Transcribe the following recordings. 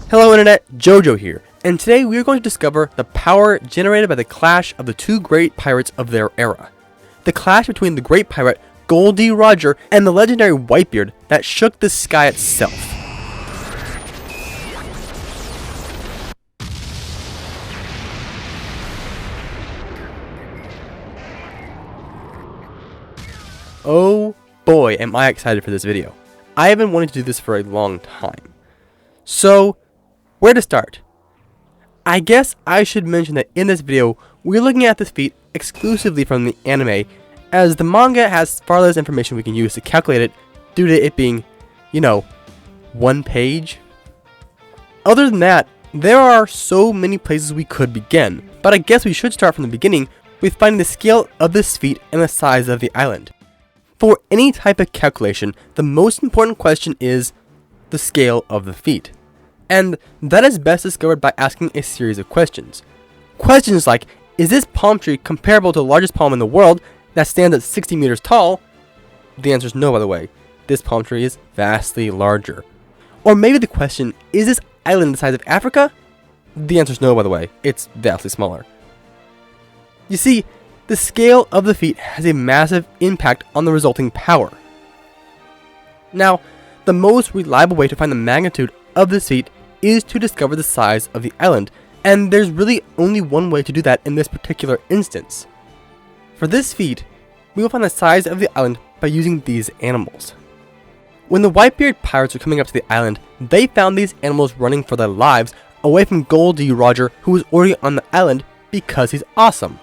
Hello Internet, Jojo here, and today we are going to discover the power generated by the clash of the two great pirates of their era. The clash between the great pirate Gol D. Roger and the legendary Whitebeard that shook the sky itself. Oh boy, am I excited for this video. I have been wanting to do this for a long time. So, where to start? I guess I should mention that in this video, we're looking at this feat exclusively from the anime, as the manga has far less information we can use to calculate it due to it being, one page. Other than that, there are so many places we could begin, but I guess we should start from the beginning with finding the scale of this feat and the size of the island. For any type of calculation, the most important question is the scale of the feat. And that is best discovered by asking a series of questions. Questions like, is this palm tree comparable to the largest palm in the world that stands at 60 meters tall? The answer is no, by the way. This palm tree is vastly larger. Or maybe the question, is this island the size of Africa? The answer is no, by the way. It's vastly smaller. You see, the scale of the feat has a massive impact on the resulting power. Now, the most reliable way to find the magnitude of this feat is to discover the size of the island, and there's really only one way to do that in this particular instance. For this feat, we will find the size of the island by using these animals. When the Whitebeard pirates were coming up to the island, they found these animals running for their lives away from Gol D. Roger, who was already on the island because he's awesome.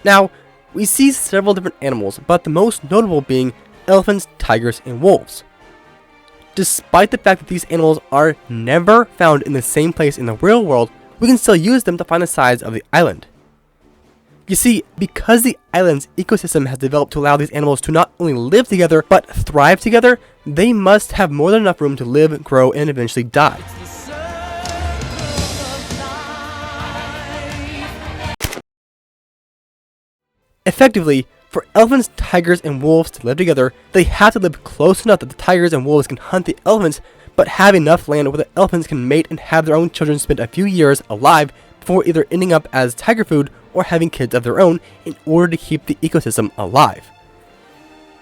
Now, we see several different animals, but the most notable being elephants, tigers, and wolves. Despite the fact that these animals are never found in the same place in the real world, we can still use them to find the size of the island. You see, because the island's ecosystem has developed to allow these animals to not only live together, but thrive together, they must have more than enough room to live, grow, and eventually die. Effectively, for elephants, tigers, and wolves to live together, they have to live close enough that the tigers and wolves can hunt the elephants, but have enough land where the elephants can mate and have their own children spend a few years alive before either ending up as tiger food or having kids of their own in order to keep the ecosystem alive.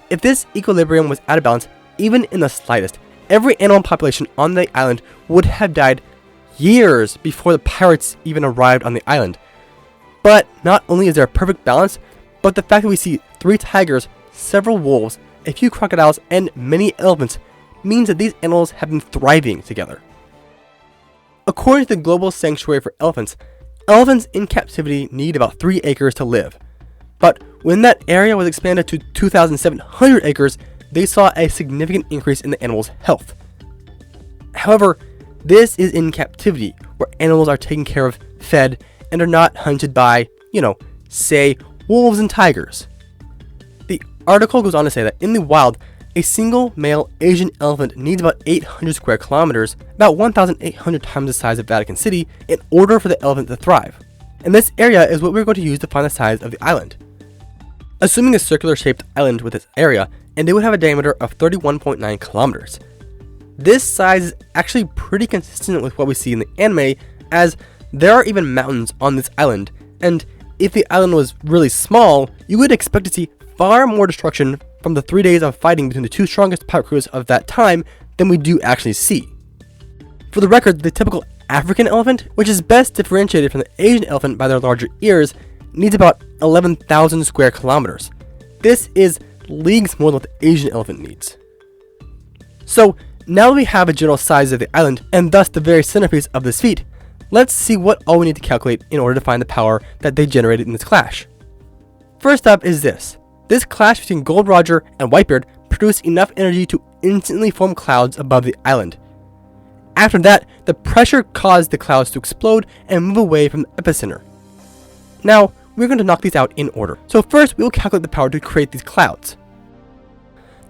If this equilibrium was out of balance, even in the slightest, every animal population on the island would have died years before the pirates even arrived on the island. But not only is there a perfect balance, but the fact that we see 3 tigers, several wolves, a few crocodiles, and many elephants means that these animals have been thriving together. According to the Global Sanctuary for Elephants, elephants in captivity need about 3 acres to live. But when that area was expanded to 2,700 acres, they saw a significant increase in the animals' health. However, this is in captivity, where animals are taken care of, fed, and are not hunted by, say, wolves and tigers. The article goes on to say that in the wild, a single male Asian elephant needs about 800 square kilometers, about 1,800 times the size of Vatican City, in order for the elephant to thrive. And this area is what we're going to use to find the size of the island. Assuming a circular shaped island with its area, and it would have a diameter of 31.9 kilometers. This size is actually pretty consistent with what we see in the anime, as there are even mountains on this island, and if the island was really small, you would expect to see far more destruction from the 3 days of fighting between the 2 strongest pirate crews of that time than we do actually see. For the record, the typical African elephant, which is best differentiated from the Asian elephant by their larger ears, needs about 11,000 square kilometers. This is leagues more than what the Asian elephant needs. So, now that we have a general size of the island, and thus the very centerpiece of this feat, let's see what all we need to calculate in order to find the power that they generated in this clash. First up is this. This clash between Gol D. Roger and Whitebeard produced enough energy to instantly form clouds above the island. After that, the pressure caused the clouds to explode and move away from the epicenter. Now, we're going to knock these out in order. So first, we will calculate the power to create these clouds.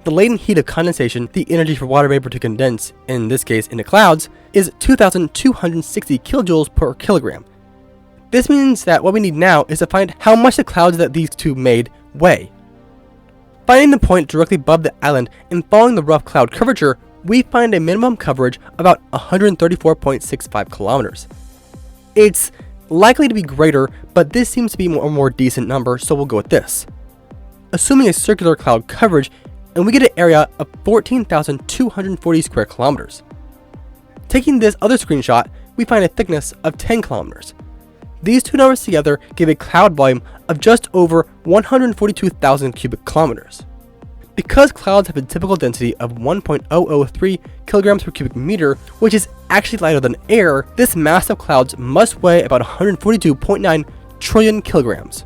The latent heat of condensation, the energy for water vapor to condense, in this case into clouds, is 2,260 kilojoules per kilogram. This means that what we need now is to find how much the clouds that these two made weigh. Finding the point directly above the island and following the rough cloud curvature we find a minimum coverage of about 134.65 kilometers. It's likely to be greater, but this seems to be a more decent number, so we'll go with this. Assuming a circular cloud coverage, and we get an area of 14,240 square kilometers. Taking this other screenshot, we find a thickness of 10 kilometers. These two numbers together give a cloud volume of just over 142,000 cubic kilometers. Because clouds have a typical density of 1.003 kilograms per cubic meter, which is actually lighter than air, this mass of clouds must weigh about 142.9 trillion kilograms.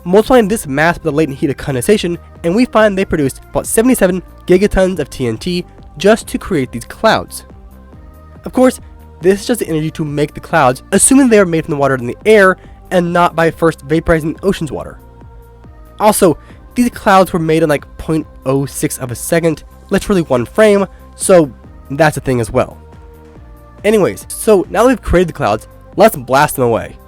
Multiplying this mass by the latent heat of condensation, and we find they produced about 77 gigatons of TNT just to create these clouds. Of course, this is just the energy to make the clouds, assuming they are made from the water in the air and not by first vaporizing the ocean's water. Also, these clouds were made in like 0.06 of a second, literally one frame, so that's a thing as well. Anyways, so now that we've created the clouds, let's blast them away.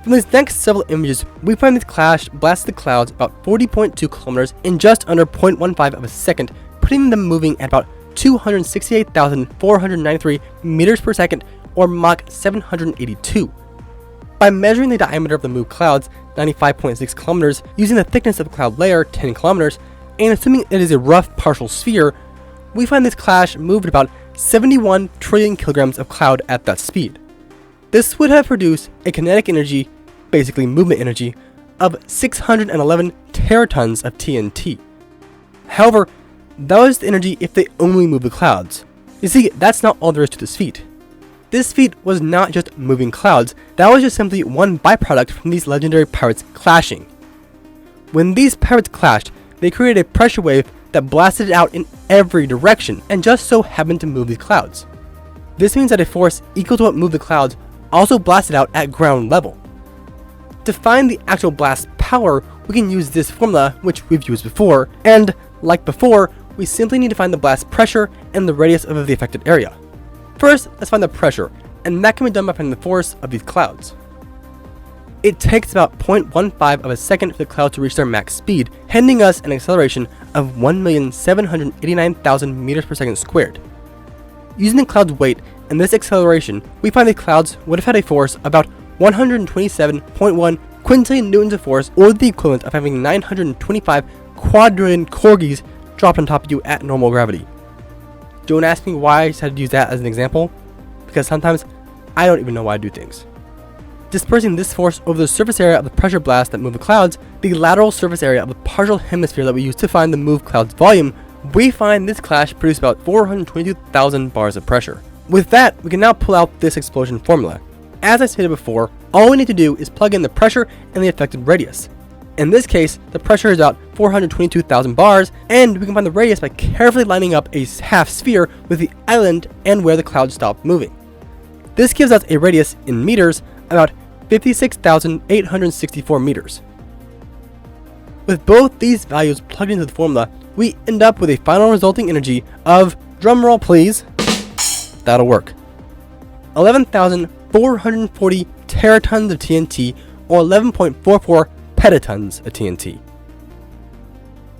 From these next several images, we find these blasted the clouds about 40.2 kilometers in just under 0.15 of a second, putting them moving at about 268,493 meters per second, or Mach 782. By measuring the diameter of the moved clouds, 95.6 kilometers, using the thickness of the cloud layer, 10 kilometers, and assuming it is a rough partial sphere, we find this clash moved about 71 trillion kilograms of cloud at that speed. This would have produced a kinetic energy, basically movement energy, of 611 teratons of TNT. However, that was the energy if they only move the clouds. You see, that's not all there is to this feat. This feat was not just moving clouds, that was just simply one byproduct from these legendary pirates clashing. When these pirates clashed, they created a pressure wave that blasted it out in every direction and just so happened to move these clouds. This means that a force equal to what moved the clouds also blasted out at ground level. To find the actual blast power, we can use this formula, which we've used before, and like before, we simply need to find the blast pressure and the radius of the affected area. First, let's find the pressure, and that can be done by finding the force of these clouds. It takes about 0.15 of a second for the cloud to reach their max speed, handing us an acceleration of 1,789,000 meters per second squared. Using the cloud's weight and this acceleration, we find the clouds would have had a force about 127.1 quintillion newtons of force, or the equivalent of having 925 quadrillion corgis dropped on top of you at normal gravity. Don't ask me why I decided to use that as an example, because sometimes I don't even know why I do things. Dispersing this force over the surface area of the pressure blast that moved the clouds, the lateral surface area of the partial hemisphere that we use to find the moved cloud's volume, we find this clash produced about 422,000 bars of pressure. With that, we can now pull out this explosion formula. As I stated before, all we need to do is plug in the pressure and the affected radius. In this case, the pressure is about 422,000 bars, and we can find the radius by carefully lining up a half sphere with the island and where the cloud stopped moving. This gives us a radius in meters about 56,864 meters. With both these values plugged into the formula, we end up with a final resulting energy of, drumroll please, that'll work, 11,440 teratons of TNT, or 11.44 petatons of TNT.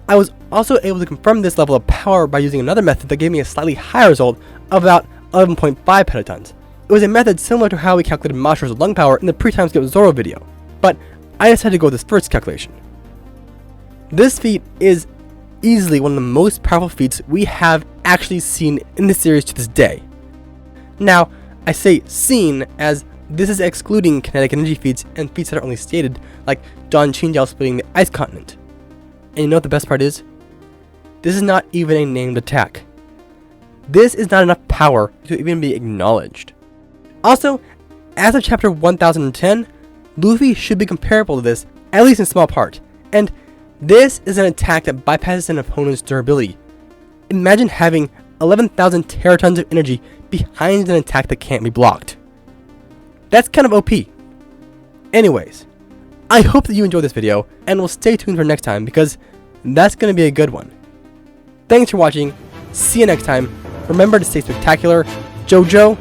I was also able to confirm this level of power by using another method that gave me a slightly higher result of about 11.5 petatons. It was a method similar to how we calculated Masher's lung power in the pre-timeskip Zorro video, but I decided to go with this first calculation. This feat is easily one of the most powerful feats we have actually seen in the series to this day. Now, I say seen as this is excluding kinetic energy feats and feats that are only stated, like John Chinjiao splitting the ice continent. And you know what the best part is? This is not even a named attack. This is not enough power to even be acknowledged. Also, as of chapter 1010, Luffy should be comparable to this, at least in small part, and this is an attack that bypasses an opponent's durability. Imagine having 11,000 teratons of energy behind an attack that can't be blocked. That's kind of OP. Anyways, I hope that you enjoyed this video, and will stay tuned for next time, because that's going to be a good one. Thanks for watching, see you next time, remember to stay spectacular, JoJo,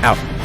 out.